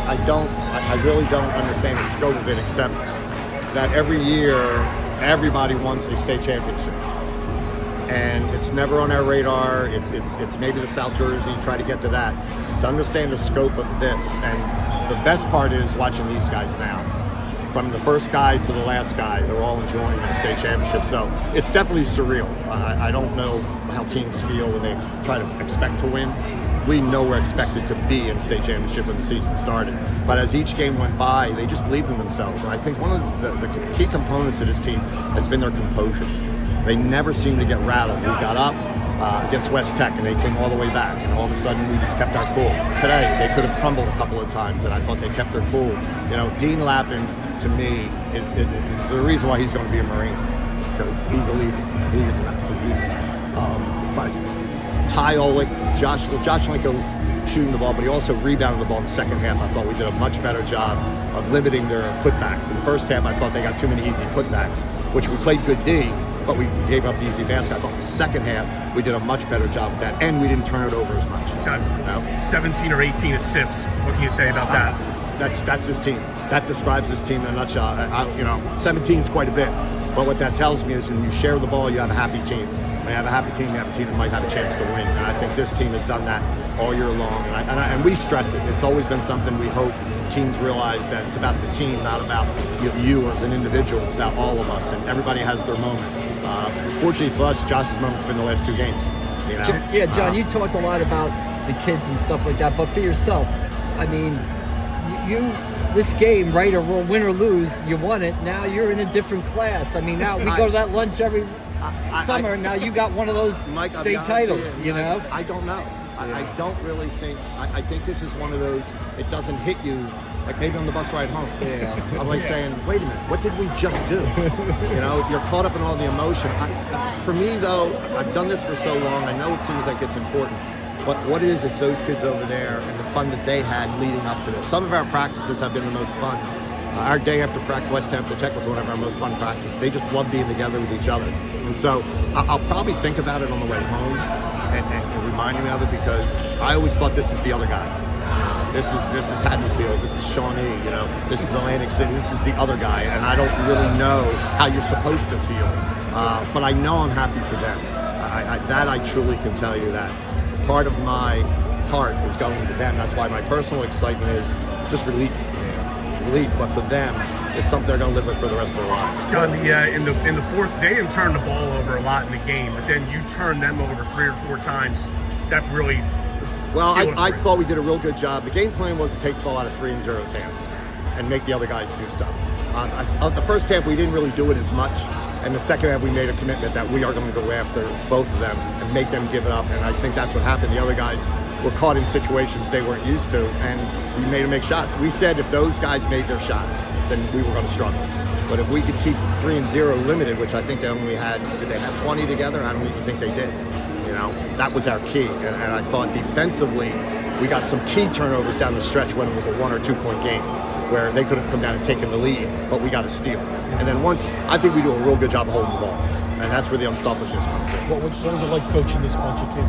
I really don't understand the scope of it, except that every year everybody wants a state championship, and it's never on our radar. It's maybe the South Jersey, try to get to that. To understand the scope of this, and the best part is watching these guys now. From the first guy to the last guy, they're all enjoying the state championship. So it's definitely surreal. I don't know how teams feel when they try to expect to win. We know we're expected to be in state championship when the season started. But as each game went by, they just believed in themselves. And I think one of the key components of this team has been their composure. They never seem to get rattled. We got up against West Tech, and they came all the way back, and all of a sudden we just kept our cool. Today, they could have crumbled a couple of times, and I thought they kept their cool. You know, Dean Lappin, to me, is the reason why he's going to be a Marine, because he's a leader. He is an absolute leader. But Ty Olick, Josh Linko shooting the ball, but he also rebounded the ball in the second half. I thought we did a much better job of limiting their putbacks. In the first half, I thought they got too many easy putbacks, which we played good D, but we gave up the easy basket. I thought the second half, we did a much better job of that, and we didn't turn it over as much. John, 17 or 18 assists. What can you say about that? That's his team. That describes his team in a nutshell. 17 is quite a bit, but what that tells me is when you share the ball, you have a happy team. When you have a happy team, you have a team that might have a chance to win, and I think this team has done that all year long, and we stress it. It's always been something we hope teams realize, that it's about the team, not about you as an individual. It's about all of us, and everybody has their moment. Fortunately for us, Josh's moment's been the last two games. You know? Yeah, John, you talked a lot about the kids and stuff like that, but for yourself, I mean, this game, right, or win or lose, you won it. Now you're in a different class. I mean, now we go to that lunch every summer. Now you got one of those Mike, state titles, you know? I don't know. I don't really think. I think this is one of those. It doesn't hit you like maybe on the bus ride home. Yeah. I'm like saying, wait a minute, what did we just do? You know, you're caught up in all the emotion. For me, though, I've done this for so long. I know it seems like it's important. But what it is, it's those kids over there and the fun that they had leading up to this. Some of our practices have been the most fun. Our day after practice, West Hampton Tech was one of our most fun practices. They just love being together with each other. And so I'll probably think about it on the way home and remind me of it, because I always thought this is the other guy. This is Haddonfield, this is Shawnee, you know, this is Atlantic City, this is the other guy, and I don't really know how you're supposed to feel. But I know I'm happy for them. I truly can tell you that. Part of my heart is going to them. That's why my personal excitement is just relief. But for them, it's something they're going to live with for the rest of their lives. John, in the fourth, they didn't turn the ball over a lot in the game, but then you turned them over 3 or 4 times. That really. Well, I thought we did a real good job. The game plan was to take the ball out of 3 and 0's hands and make the other guys do stuff. The first half, we didn't really do it as much. And the second half, we made a commitment that we are going to go after both of them and make them give it up. And I think that's what happened. The other guys were caught in situations they weren't used to, and we made them make shots. We said if those guys made their shots, then we were going to struggle. But if we could keep 3 and 0 limited, which I think they only had, did they have 20 together? I don't even think they did. You know, that was our key. And I thought defensively, we got some key turnovers down the stretch when it was a 1 or 2 point game, where they could have come down and taken the lead, but we got a steal. And then once, I think we do a real good job of holding the ball. And that's where the unselfishness comes in. What was it like coaching this bunch of kids?